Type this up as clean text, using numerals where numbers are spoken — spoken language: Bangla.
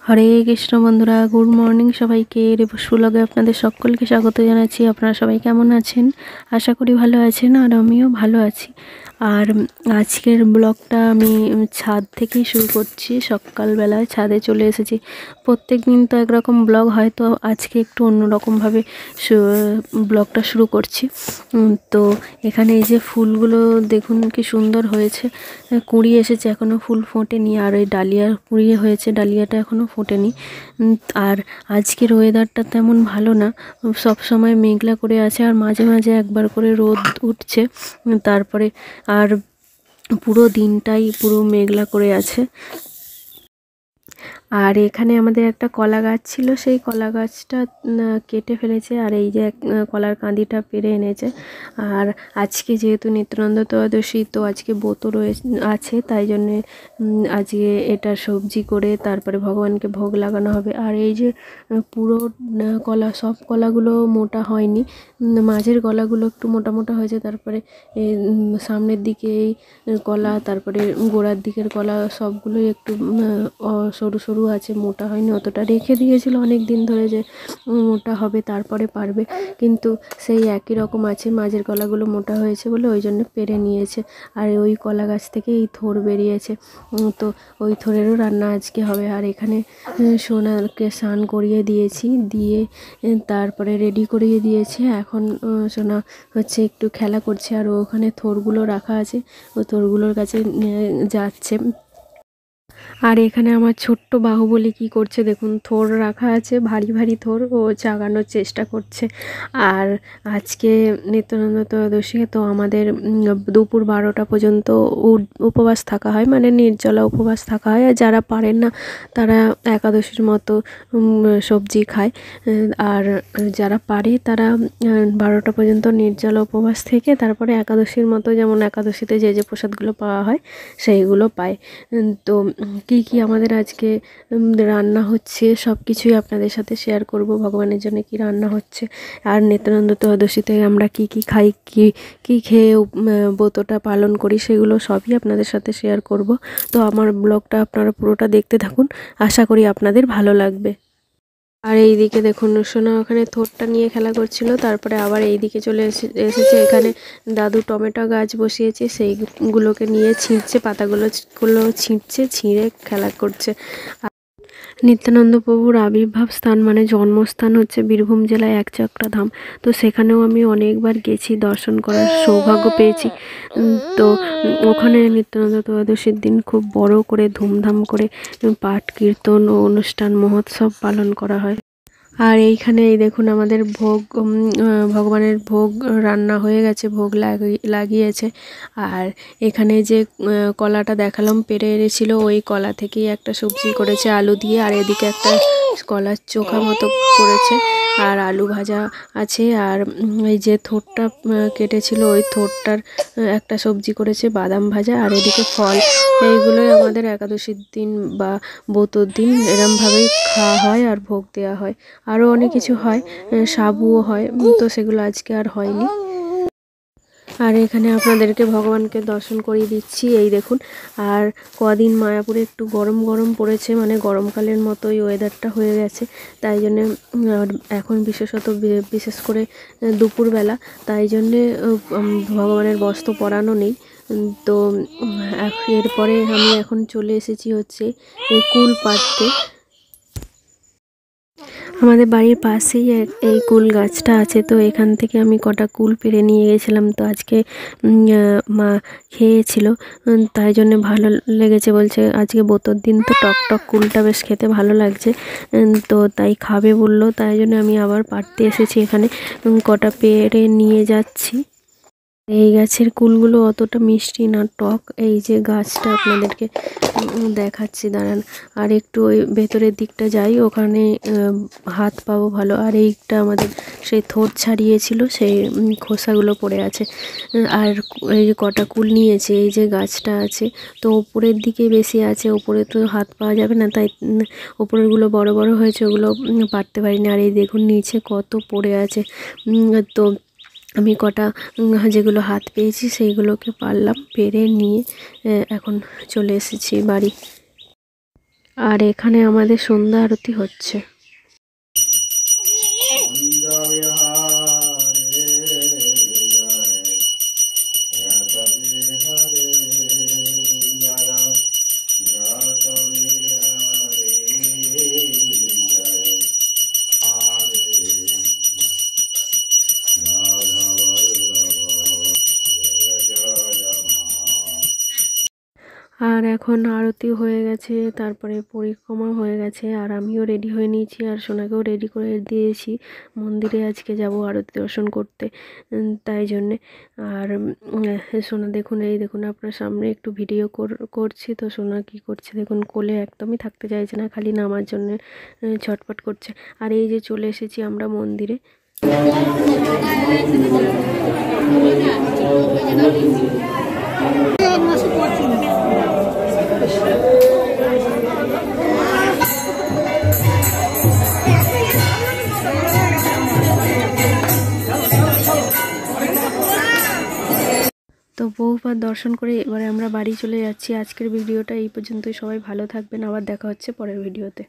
হরে কৃষ্ণ বন্ধুরা, গুড মর্নিং সবাইকে। রিভুস ব্লগে আপনাদের সকলকে স্বাগত জানাচ্ছি। আপনারা সবাই কেমন আছেন? আশা করি ভালো আছেন, আর আমিও ভালো আছি। আর আজকের ব্লগটা আমি ছাদ থেকেই শুরু করছি। সকালবেলায় ছাদে চলে এসেছি। প্রত্যেক দিন তো একরকম ব্লগ হয়, তো আজকে একটু অন্যরকমভাবে ব্লগটা শুরু করছি। তো এখানে এই যে ফুলগুলো দেখুন কি সুন্দর হয়েছে, কুঁড়ি এসেছে, এখনও ফুল ফোটেনি। আর ওই ডালিয়া কুঁড়ি হয়েছে, ডালিয়াটা এখনও ফোটেনি। আর আজকের ওয়েদারটা তেমন ভালো না, সব সময় মেঘলা করে আছে, আর মাঝে মাঝে একবার করে রোদ উঠছে। তারপরে আর পুরো দিনটাই পুরো মেঘলা করে আছে। আর এখানে আমাদের একটা কলা গাছ ছিল, সেই কলা গাছটা কেটে ফেলেছে, আর এই যে কলার কাঁদিটা পেরে এনেছে। আর আজকে যেহেতু নিত্যানন্দ ত্রয়োদশী, তো আজকে ব্রত আছে, তাই জন্যে আজকে এটা সবজি করে তারপরে ভগবানকে ভোগ লাগানো হবে। আর এই যে পুরো কলা, সব কলাগুলো মোটা হয়নি, মাঝের কলাগুলো একটু মোটা মোটা হয়েছে। তারপরে সামনের দিকে এই কলা, তারপরে গোড়ার দিকের কলা সবগুলোই একটু সরু সরু আছে, মোটা হয়নি অতটা। রেখে দিয়েছিল অনেক দিন ধরে যে মোটা হবে তারপরে পারবে, কিন্তু সেই একই রকম আছে। মাঝের কলাগুলো মোটা হয়েছে বলে ওই জন্য পেরে নিয়েছে। আর ওই কলা গাছ থেকে এই থোড় বেরিয়েছে, তো ওই থোড়েরও রান্না আজকে হবে। আর এখানে সোনাকে স্নান করিয়ে দিয়েছি, দিয়ে তারপরে রেডি করিয়ে দিয়েছি। এখন সোনা হচ্ছে একটু খেলা করছে, আর ওখানে থোড়গুলো রাখা আছে, ও থোড়গুলোর কাছে যাচ্ছে। আর এখানে আমার ছোট্ট বাহুবলী কি করছে দেখুন, থোড় রাখা আছে, ভারী ভারী থোড়, ও জাগানোর চেষ্টা করছে। আর আজকে নিত্যানন্দ ত্রয়োদশী, তো আমাদের দুপুর 12টা পর্যন্ত উপবাস থাকা হয়, মানে নির্জলা উপবাস থাকা হয়। আর যারা পারেন না তারা একাদশীর মতো সবজি খায়। আর যারা পারে তারা 12টা পর্যন্ত নির্জলা উপবাস থেকে তারপরে একাদশীর মতো, যেমন একাদশীতে যে যে প্রসাদগুলো পাওয়া হয় সেইগুলো পায়। তো কি কি আমাদের আজকে রান্না হচ্ছে সব কিছুই আপনাদের সাথে শেয়ার করব, ভগবানের জন্য কি রান্না হচ্ছে। আর নিত্যানন্দ ত্রয়োদশীতে আমরা কি কি খাই, কি খেয়ে ব্রতটা পালন করি, সেগুলো সবই আপনাদের সাথে শেয়ার করব। তো আমার ব্লগটা আপনারা পুরোটা দেখতে থাকুন, আশা করি আপনাদের ভালো লাগবে। আর এই দিকে দেখুন, সোনা ওখানে থোড়টা নিয়ে খেলা করছিল, তারপরে আবার এই দিকে চলে এসেছে। এখানে দাদু টমেটো গাছ বসিয়েছে, সেইগুলোকে নিয়ে ছিঁড়ছে, পাতাগুলো ছিঁড়ছে, ছিঁড়ে খেলা করছে। নিত্যানন্দ প্রভুর আবির্ভাব স্থান মানে জন্মস্থান হচ্ছে বীরভূম জেলায় একচক্রা ধাম। তো সেখানেও আমি অনেকবার গেছি, দর্শন করার সৌভাগ্য পেয়েছি। তো ওখানে নিত্যানন্দ ত্রয়োদশীর দিন খুব বড় করে ধুমধাম করে পাঠ কীর্তন ও অনুষ্ঠান মহোৎসব পালন করা হয়। আর এইখানে এই দেখুন আমাদের ভোগ, ভগবানের ভোগ রান্না হয়ে গেছে, ভোগ লাগিয়েছে। আর এখানে যে কলাটা দেখালাম পেরে এনেছিল, ওই কলা থেকেই একটা সবজি করেছে আলু দিয়ে। আর এদিকে একটা কলার চোখা মতো করেছে, আর আলু ভাজা আছে। আর এই যে থোড়টা কেটেছিল, ওই থোড়টার একটা সবজি করেছে, বাদাম ভাজা। আর এদিকে ফল, এইগুলোই আমাদের একাদশীর দিন বা ব্রতর দিন এরমভাবেই খাওয়া হয় আর ভোগ দেওয়া হয়। আরও অনেক কিছু হয়, সাবুও হয়, তো সেগুলো আজকে আর হয়নি। আর এখানে আপনাদেরকে ভগবানকে দর্শন করিয়ে দিচ্ছি, এই দেখুন। আর কদিন মায়াপুরে একটু গরম গরম পড়েছে, মানে গরমকালের মতোই ওয়েদারটা হয়ে গেছে। তাই জন্যে এখন বিশেষ করে দুপুরবেলা, তাই জন্যে ভগবানের বস্ত্র পরানো নেই। তো এরপরে আমি এখন চলে এসেছি হচ্ছে কুল পাড়তে। আমাদের বাড়ির পাশেই এই কুল গাছটা আছে, তো এখান থেকে আমি কটা কুল পেরে নিয়ে গেছিলাম। তো আজকে মা খেয়েছিল, তাই জন্য ভালো লেগেছে, বলছে আজকে ব্রতর দিন তো টক টক কুলটা বেশ খেতে ভালো লাগছে, তো তাই খাবে বললো। তাই জন্য আমি আবার পাড়তে এসেছি, এখানে কটা পেরে নিয়ে যাচ্ছি। এই গাছের কুলগুলো অতটা মিষ্টি না, টক। এই যে গাছটা আপনাদেরকে দেখাচ্ছি, দাঁড়ান। আর একটু ওই ভেতরের দিকটা যাই, ওখানে হাত পাবো ভালো। আর এইটা আমাদের সেই থোড় ছাড়িয়েছিল, সেই খোসাগুলো পড়ে আছে। আর এই যে কটা কুল নিয়েছে, এই যে গাছটা আছে, তো ওপরের দিকে বেশি আছে, ওপরে তো হাত পাওয়া যাবে না, তাই ওপরেরগুলো বড় বড় হয়েছে, ওগুলো পারতে পারিনি। আর এই দেখুন নিচে কত পড়ে আছে। তো আমি কটা যেগুলো হাত পেয়েছি সেইগুলোকে পারলাম, পেরে নিয়ে এখন চলে এসেছি বাড়ি। আর এখানে আমাদের সন্ধ্যা আরতি হচ্ছে। আর এখন আরতি হয়ে গেছে, তারপরে পরিক্রমা হয়ে গেছে, আর আমিও রেডি হয়ে নিয়েছি আর সোনাকেও রেডি করে দিয়েছি। মন্দিরে আজকে যাব আরতি দর্শন করতে, তাই জন্যে। আর সোনা দেখুন, এই দেখুন আপনার সামনে একটু ভিডিও করছি। তো সোনা কি করছে দেখুন, কোলে একদমই থাকতে চাইছে না, খালি নামার জন্য ছটফট করছে। আর এই যে চলে এসেছি আমরা মন্দিরে। তো বহুবার দর্শন করে এবারে আমরা বাড়ি চলে যাচ্ছি। আজকের ভিডিওটা এই পর্যন্তই। সবাই ভালো থাকবেন, আবার দেখা হচ্ছে পরের ভিডিওতে।